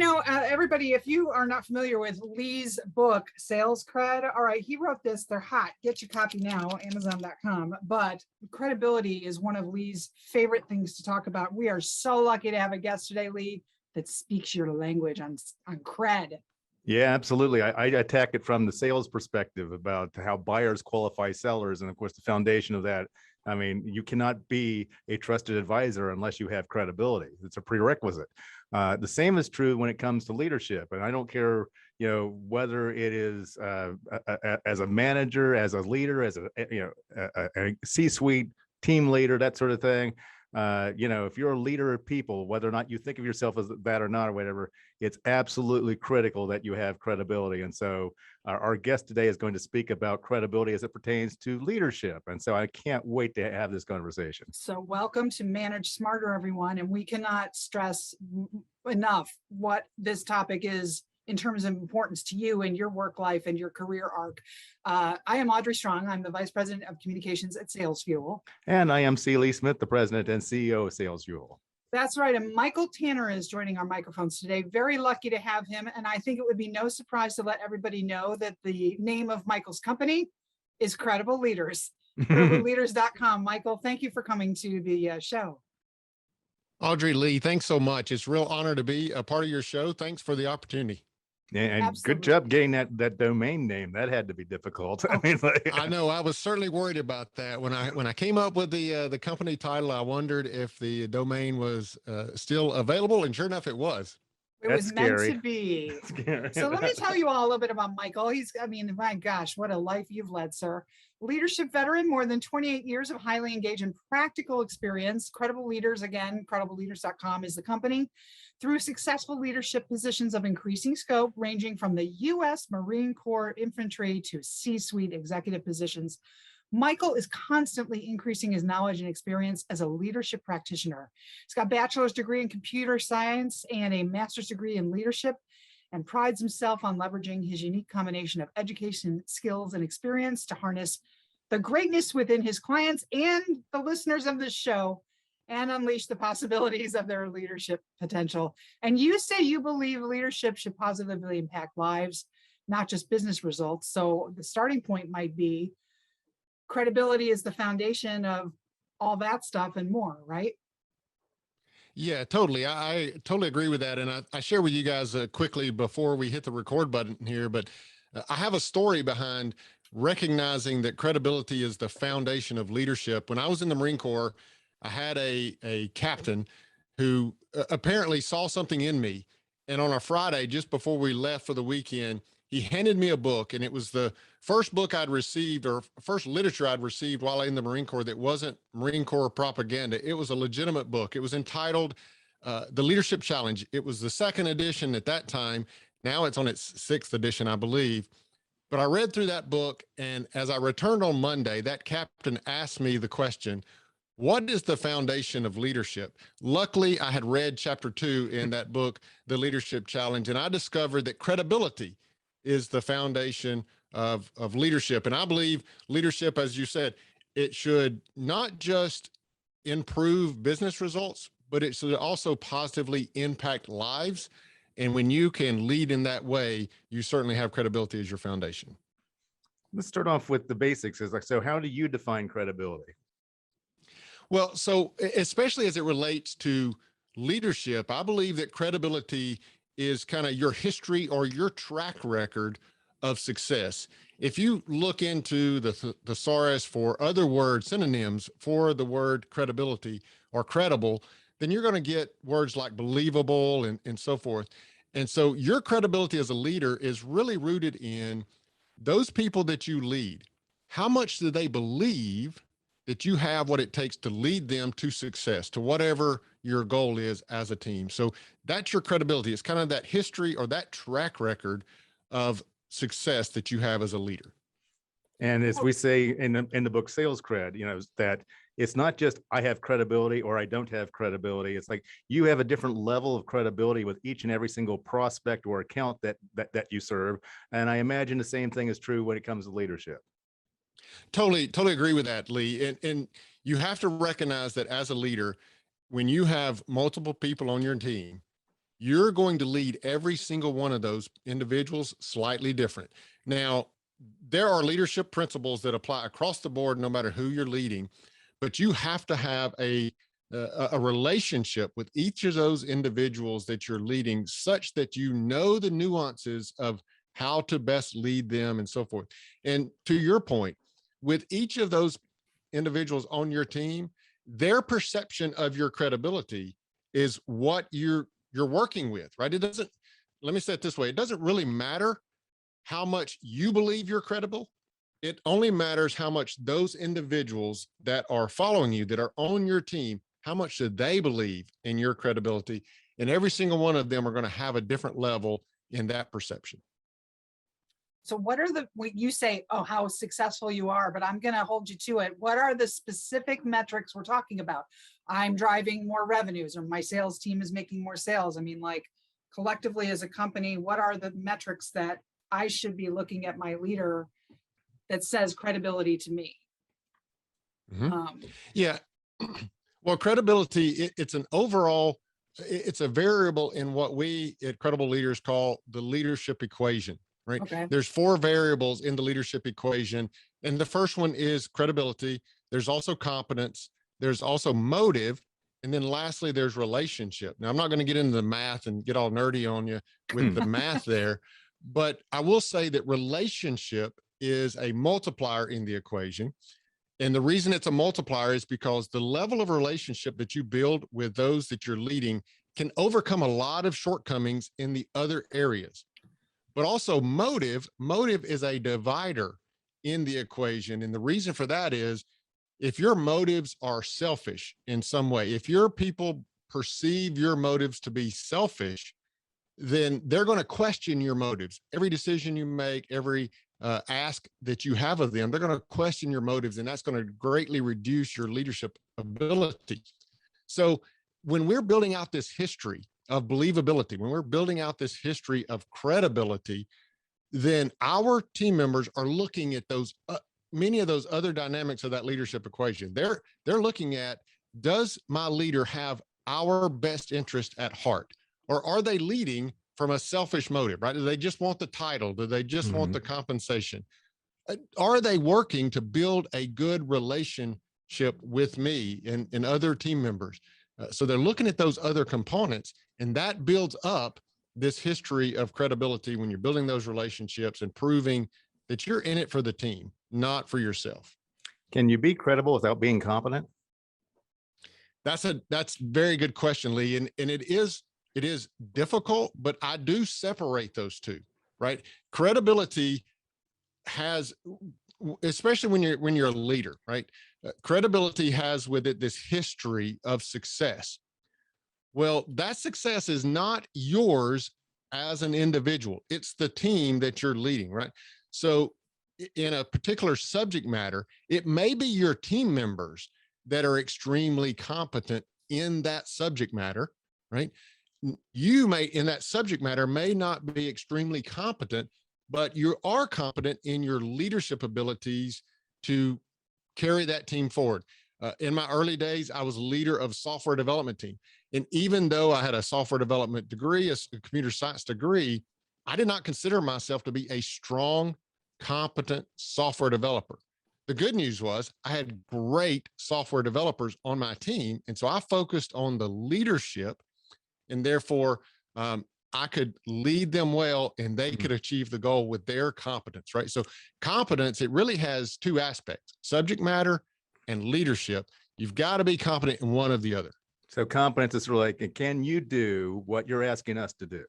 Everybody, if you are not familiar with Lee's book, Sales Cred, all right, he wrote this. They're hot. Get your copy now, Amazon.com. But credibility is one of Lee's favorite things to talk about. We are so lucky to have a guest today, Lee, that speaks your language on cred. Yeah, absolutely. I attack it from the sales perspective about how buyers qualify sellers. And of course, the foundation of that, I mean, you cannot be a trusted advisor unless you have credibility. It's a prerequisite. The same is true when it comes to leadership. And I don't care, whether it is as a manager, as a leader, as a C-suite team leader, that sort of thing. If you're a leader of people, whether or not you think of yourself as that or not, or whatever, it's absolutely critical that you have credibility. And so our guest today is going to speak about credibility as it pertains to leadership. And so I can't wait to have this conversation. So welcome to Manage Smarter, everyone. And we cannot stress enough what this topic is in terms of importance to you and your work life and your career arc. I am Audrey Strong. I'm the Vice President of Communications at SalesFuel. And I am C. Lee Smith, the President and CEO of SalesFuel. That's right. And Michael Tanner is joining our microphones today. Very lucky to have him. And I think it would be no surprise to let everybody know that the name of Michael's company is Credible Leaders. CredibleLeaders.com. Michael, thank you for coming to the show. Audrey, Lee, thanks so much. It's a real honor to be a part of your show. Thanks for the opportunity. And absolutely. Good job getting that domain name. That had to be difficult. Oh. I know. I was certainly worried about that when I came up with the company title. I wondered if the domain was still available, and sure enough, it was. It was meant to be. So let me tell you all a little bit about Michael. My gosh, what a life you've led, sir. Leadership veteran, more than 28 years of highly engaged and practical experience. Credible Leaders, again, CredibleLeaders.com is the company. Through successful leadership positions of increasing scope, ranging from the U.S. Marine Corps infantry to C-suite executive positions, Michael is constantly increasing his knowledge and experience as a leadership practitioner. He's got a bachelor's degree in computer science and a master's degree in leadership, and prides himself on leveraging his unique combination of education, skills, and experience to harness the greatness within his clients and the listeners of this show and unleash the possibilities of their leadership potential. And you say you believe leadership should positively impact lives, not just business results. So the starting point might be credibility is the foundation of all that stuff and more, right? Yeah, totally. I totally agree with that. And I share with you guys quickly before we hit the record button here, but I have a story behind recognizing that credibility is the foundation of leadership. When I was in the Marine Corps, I had a captain who apparently saw something in me. And on a Friday, just before we left for the weekend, he handed me a book, and it was the first book I'd received, or first literature I'd received while in the Marine Corps that wasn't Marine Corps propaganda. It was a legitimate book. It was entitled The Leadership Challenge. It was the second edition at that time. Now it's on its sixth edition, I believe. But I read through that book, and as I returned on Monday, that captain asked me the question, what is the foundation of leadership? Luckily, I had read chapter 2 in that book, The Leadership Challenge, and I discovered that credibility is the foundation of leadership. And I believe leadership, as you said, it should not just improve business results, but it should also positively impact lives. And when you can lead in that way, you certainly have credibility as your foundation. Let's start off with the basics. So how do you define credibility? Well, so especially as it relates to leadership, I believe that credibility is kind of your history or your track record of success. If you look into the thesaurus for other words, synonyms for the word credibility or credible, then you're going to get words like believable and so forth. And so your credibility as a leader is really rooted in those people that you lead. How much do they believe that you have what it takes to lead them to success, to whatever your goal is as a team? So that's your credibility. It's kind of that history or that track record of success that you have as a leader. And as we say in the book Sales Cred, that it's not just I have credibility or I don't have credibility. It's like you have a different level of credibility with each and every single prospect or account that you serve. And I imagine the same thing is true when it comes to leadership. Totally agree with that, Lee. And you have to recognize that as a leader, when you have multiple people on your team, you're going to lead every single one of those individuals slightly different. Now, there are leadership principles that apply across the board, no matter who you're leading, but you have to have a relationship with each of those individuals that you're leading, such that you know the nuances of how to best lead them and so forth. And to your point, with each of those individuals on your team, their perception of your credibility is what you're working with, right? It doesn't, let me say it this way, it doesn't really matter how much you believe you're credible. It only matters how much those individuals that are following you, that are on your team, how much do they believe in your credibility? And every single one of them are going to have a different level in that perception. So what are when you say, oh, how successful you are, but I'm going to hold you to it. What are the specific metrics we're talking about? I'm driving more revenues, or my sales team is making more sales. I mean, like, collectively as a company, what are the metrics that I should be looking at my leader that says credibility to me? Yeah. Well, credibility, it's an overall, it's a variable in what we at Credible Leaders call the leadership equation, right? Okay. There's 4 variables in the leadership equation. And the first one is credibility. There's also competence. There's also motive. And then lastly, there's relationship. Now, I'm not going to get into the math and get all nerdy on you with the math there, but I will say that relationship is a multiplier in the equation. And the reason it's a multiplier is because the level of relationship that you build with those that you're leading can overcome a lot of shortcomings in the other areas. But also motive is a divider in the equation. And the reason for that is, if your motives are selfish in some way, if your people perceive your motives to be selfish, then they're going to question your motives. Every decision you make, every ask that you have of them, they're going to question your motives, and that's going to greatly reduce your leadership ability. So when we're building out this history of believability, when we're building out this history of credibility, then our team members are looking at those many of those other dynamics of that leadership equation. They're looking at, does my leader have our best interest at heart, or are they leading from a selfish motive, right? Do they just want the title? Do they just want the compensation? Are they working to build a good relationship with me and other team members? So they're looking at those other components, and that builds up this history of credibility when you're building those relationships and proving that you're in it for the team, not for yourself. Can you be credible without being competent? That's very good question, Lee. And it is difficult, but I do separate those two, right? Credibility has, especially when you're a leader, right? Credibility has with it this history of success. Well, that success is not yours as an individual. It's the team that you're leading, right? So in a particular subject matter, it may be your team members that are extremely competent in that subject matter, right? You may, in that subject matter, may not be extremely competent, but you are competent in your leadership abilities to carry that team forward. In my early days, I was a leader of software development team. And even though I had a software development degree, a computer science degree, I did not consider myself to be a strong, competent software developer. The good news was I had great software developers on my team. And so I focused on the leadership, and therefore I could lead them well, and they could achieve the goal with their competence, right? So competence, it really has 2 aspects: subject matter and leadership. You've got to be competent in one or the other. So competence is really like, can you do what you're asking us to do?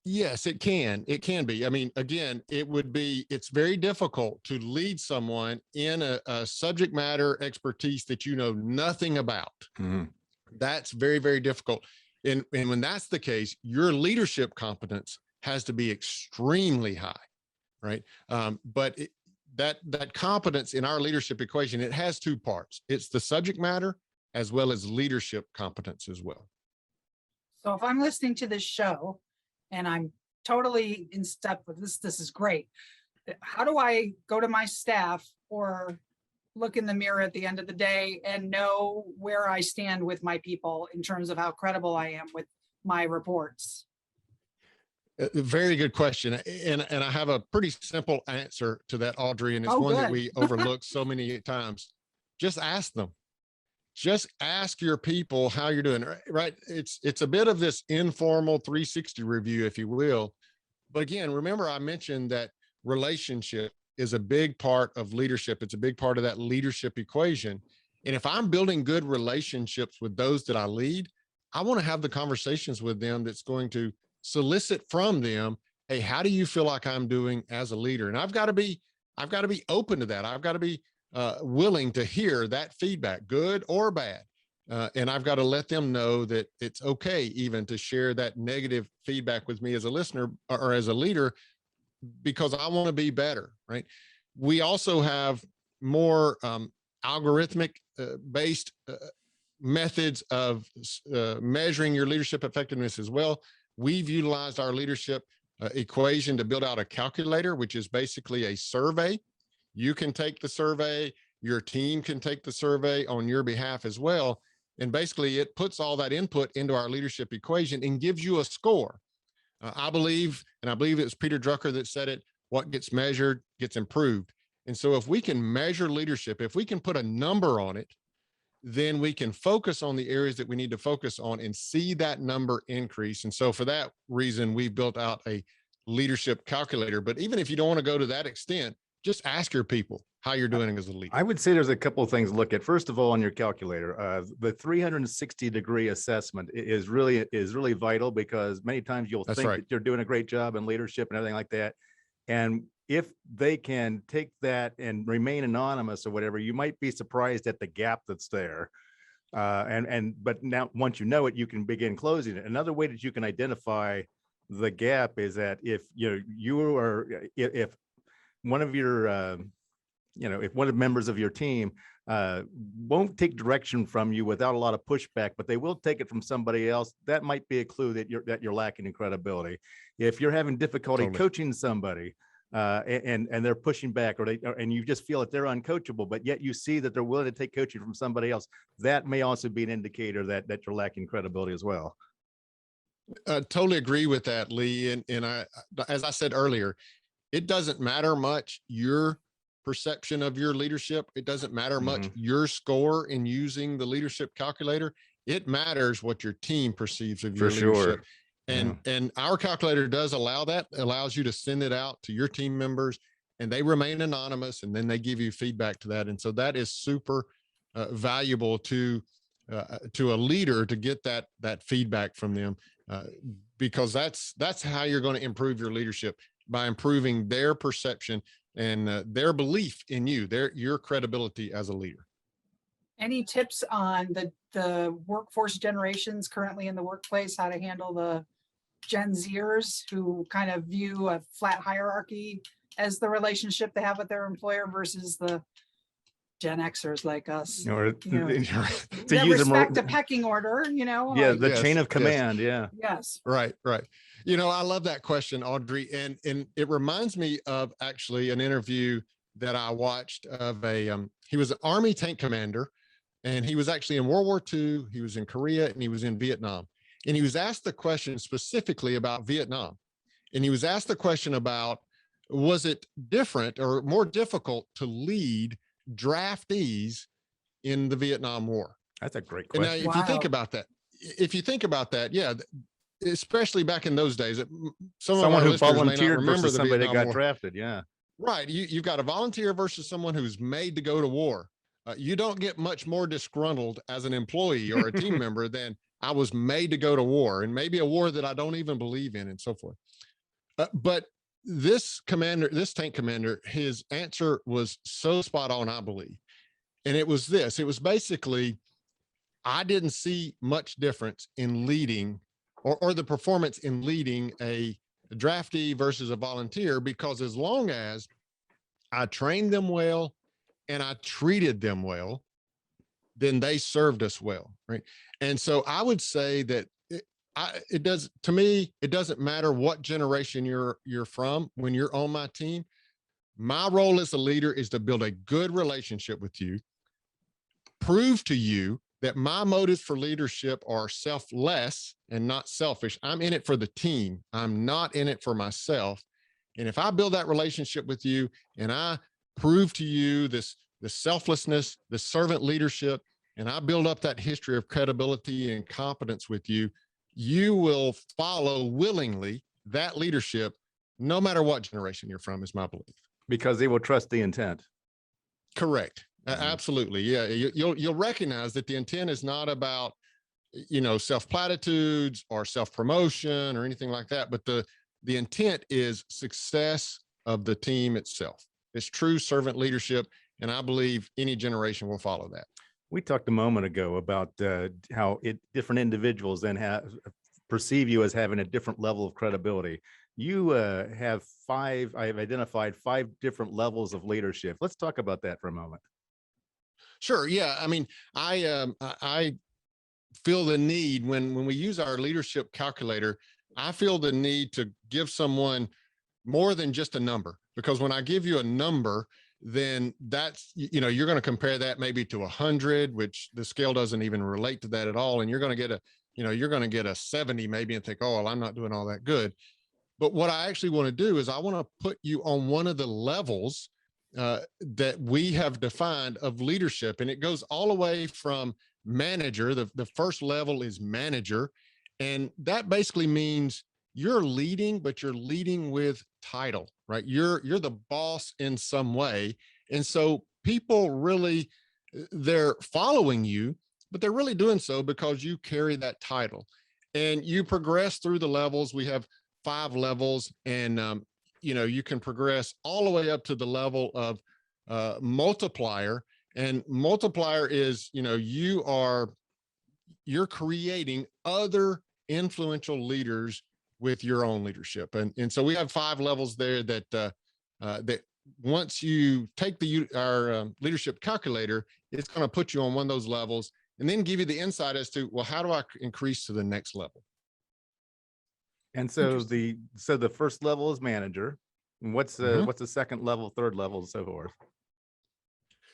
Yes, it can. It can be. I mean, again, it's very difficult to lead someone in a subject matter expertise that you know nothing about. That's very, very difficult. And when that's the case, your leadership competence has to be extremely high, right? But that competence in our leadership equation, it has 2 parts. It's the subject matter as well as leadership competence as well. So if I'm listening to this show and I'm totally in step with this is great. How do I go to my staff or look in the mirror at the end of the day and know where I stand with my people in terms of how credible I am with my reports? Very good question. And I have a pretty simple answer to that, Audrey, and it's Oh, one that good. we overlook so many times. Just ask them. Just ask your people how you're doing, right? It's a bit of this informal 360 review, if you will. But again, remember I mentioned that relationship is a big part of leadership. It's a big part of that leadership equation. And if I'm building good relationships with those that I lead, I want to have the conversations with them that's going to solicit from them, hey, how do you feel like I'm doing as a leader? And I've got to be open to that. I've got to be willing to hear that feedback, good or bad. And I've got to let them know that it's okay even to share that negative feedback with me as a listener or as a leader, because I want to be better, right? We also have more algorithmic based methods of measuring your leadership effectiveness as well. We've utilized our leadership equation to build out a calculator, which is basically a survey. You can take the survey, your team can take the survey on your behalf as well. And basically it puts all that input into our leadership equation and gives you a score. I believe it was Peter Drucker that said it, what gets measured gets improved. And so if we can measure leadership, if we can put a number on it, then we can focus on the areas that we need to focus on and see that number increase. And so for that reason, we built out a leadership calculator. But even if you don't want to go to that extent, just ask your people how you're doing as a leader. I would say there's a couple of things to look at. First of all, on your calculator, the 360-degree assessment is really vital, because many times you'll think that you're doing a great job in leadership and everything like that. And if they can take that and remain anonymous or whatever, you might be surprised at the gap that's there. But now, once you know it, you can begin closing it. Another way that you can identify the gap is that if if one of your if one of the members of your team won't take direction from you without a lot of pushback, but they will take it from somebody else, that might be a clue that you're lacking in credibility. If you're having difficulty coaching somebody and they're pushing back, and you just feel that they're uncoachable, but yet you see that they're willing to take coaching from somebody else, that may also be an indicator that you're lacking credibility as well. I totally agree with that, Lee. And I, as I said earlier, it doesn't matter much your perception of your leadership. It doesn't matter much your score in using the leadership calculator. It matters what your team perceives of your leadership. And our calculator does allow that. It allows you to send it out to your team members, and they remain anonymous, and then they give you feedback to that. And so that is super valuable to a leader to get that feedback from them, because that's how you're going to improve your leadership, by improving their perception and their belief in you, your credibility as a leader. Any tips on the workforce generations currently in the workplace, how to handle the Gen Zers who kind of view a flat hierarchy as the relationship they have with their employer versus the Gen Xers like us? Or to respect a pecking order, the chain of command. Yes. Right. I love that question, Audrey. And it reminds me of actually an interview that I watched of he was an Army tank commander, and he was actually in World War II. He was in Korea, and he was in Vietnam. And he was asked the question specifically about Vietnam. And he was asked the question about, was it different or more difficult to lead draftees in the Vietnam War? That's a great question. And now, if you think about that, yeah, especially back in those days, someone who volunteered versus somebody that got drafted. Yeah. Right. You've got a volunteer versus someone who's made to go to war. You don't get much more disgruntled as an employee or a team member than I was made to go to war, and maybe a war that I don't even believe in, and so forth. But this tank commander, his answer was so spot on, I believe. And it was basically, I didn't see much difference in leading or the performance in leading a draftee versus a volunteer, because as long as I trained them well and I treated them well, then they served us well. Right. And so I would say that it doesn't matter what generation you're from when you're on my team. My role as a leader is to build a good relationship with you, prove to you that my motives for leadership are selfless and not selfish. I'm in it for the team. I'm not in it for myself. And if I build that relationship with you and I prove to you this selflessness, the servant leadership, and I build up that history of credibility and competence with you, you will follow willingly that leadership, no matter what generation you're from, is my belief. Because they will trust the intent. Correct. Absolutely. Yeah. You'll recognize that the intent is not about, self-platitudes or self-promotion or anything like that, but the intent is success of the team itself. It's true servant leadership. And I believe any generation will follow that. We talked a moment ago about how different individuals then perceive you as having a different level of credibility. You have I've identified 5 different levels of leadership. Let's talk about that for a moment. Sure. Yeah. I mean, I feel the need when we use our leadership calculator, I feel the need to give someone more than just a number, because when I give you a number, then that's, you're going to compare that maybe to 100, which the scale doesn't even relate to that at all. And you're going to get a 70 maybe and think, oh, well, I'm not doing all that good. But what I actually want to do is I want to put you on one of the levels that we have defined of leadership. And it goes all the way from manager. The first level is manager. And that basically means you're leading, but you're leading with title, right? You're the boss in some way. And so people really, they're following you, but they're really doing so because you carry that title. And you progress through the levels. We have 5 levels, and you can progress all the way up to the level of multiplier. And multiplier is, you're creating other influential leaders with your own leadership. And so we have 5 levels there that once you take our leadership calculator, it's going to put you on one of those levels and then give you the insight as to, well, how do I increase to the next level? And so the first level is manager. And what's the second level, third level, and so forth?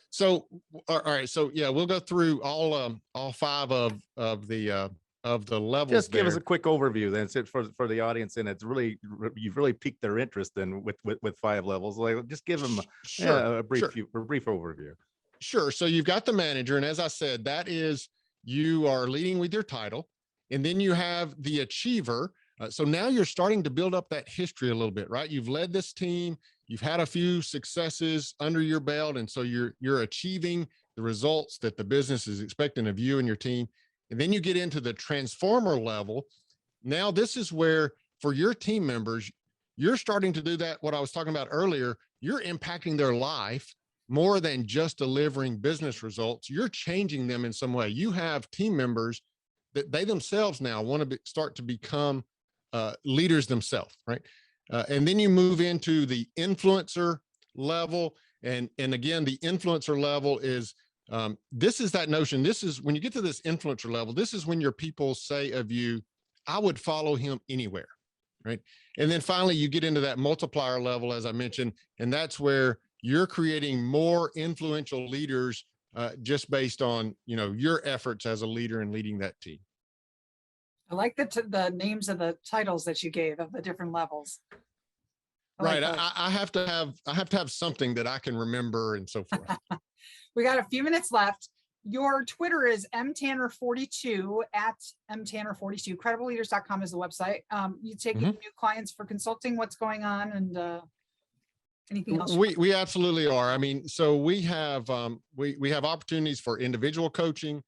So, all right. So yeah, we'll go through all 5 of the levels. Just give us a quick overview then for the audience, and it's really, you've really piqued their interest in with 5 levels. Like, just give them a brief overview. Sure. So you've got the manager, and as I said, that is, you are leading with your title, and then you have the achiever. So now you're starting to build up that history a little bit, right? You've led this team, you've had a few successes under your belt, and so you're achieving the results that the business is expecting of you and your team. And then you get into the transformer level. Now this is where, for your team members, you're starting to do that, what I was talking about earlier. You're impacting their life more than just delivering business results. You're changing them in some way. You have team members that they themselves now want to start to become leaders themselves, right? And then you move into the influencer level. And again, the influencer level is, this is that notion. This is when you get to this influencer level, this is when your people say of you, I would follow him anywhere, right? And then finally, you get into that multiplier level, as I mentioned, and that's where you're creating more influential leaders just based on, your efforts as a leader and leading that team. I like the names of the titles that you gave of the different levels. Right. I have to have something that I can remember and so forth. We got a few minutes left. Your Twitter is mtanner42 at mtanner42. Credibleleaders.com is the website. You take new clients for consulting. What's going on, and anything else? We absolutely are. I mean, so we have opportunities for individual coaching.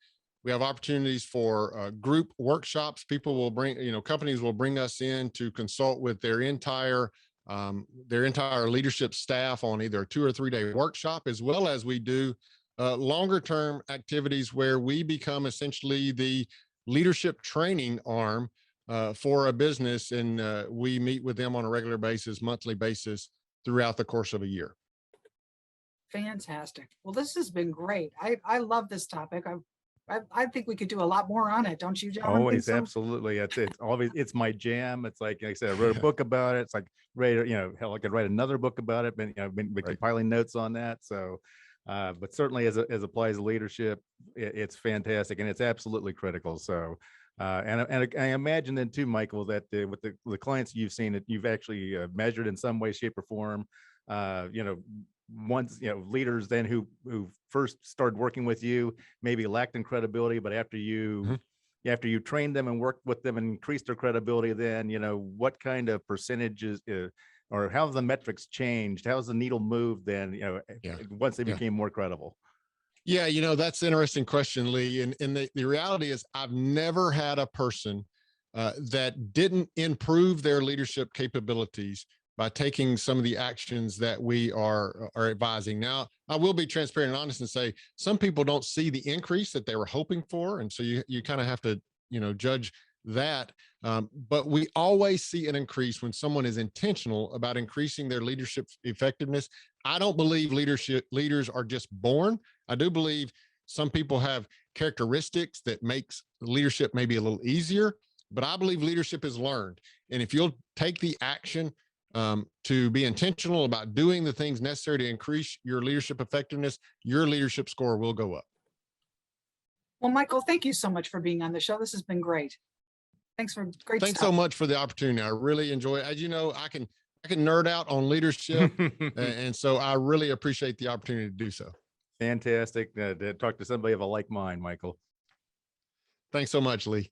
We have opportunities for group workshops. People will bring, companies will bring us in to consult with their entire leadership staff on either a 2 or 3 day workshop, as well as we do longer term activities where we become essentially the leadership training arm for a business. And we meet with them on a regular basis, monthly basis throughout the course of a year. Fantastic. Well, this has been great. I love this topic. I think we could do a lot more on it, don't you, John? Always, absolutely. It's my jam. It's like I said, I wrote a book about it. It's like, hell, I could write another book about it. Been compiling notes on that. So But certainly as applies to leadership, it's fantastic and it's absolutely critical. So, and I imagine then too, Michael, that with the clients you've seen, that you've actually measured in some way, shape, or form, once, leaders then who first started working with you maybe lacked in credibility, but after you trained them and worked with them and increased their credibility, then, what kind of percentages or how have the metrics changed? How's the needle moved then, once they became more credible? Yeah, that's an interesting question, Lee. And the reality is I've never had a person that didn't improve their leadership capabilities by taking some of the actions that we are advising. Now, I will be transparent and honest and say some people don't see the increase that they were hoping for. And so you kind of have to, judge that. But we always see an increase when someone is intentional about increasing their leadership effectiveness. I don't believe leaders are just born. I do believe some people have characteristics that makes leadership maybe a little easier, but I believe leadership is learned. And if you'll take the action to be intentional about doing the things necessary to increase your leadership effectiveness, your leadership score will go up. Well, Michael, thank you so much for being on the show. This has been great. Thanks Thanks stuff. so much for the opportunity. I really enjoy it. As you know, I can nerd out on leadership, and so I really appreciate the opportunity to do so. Fantastic to talk to somebody of a like mind, Michael. Thanks so much, Lee.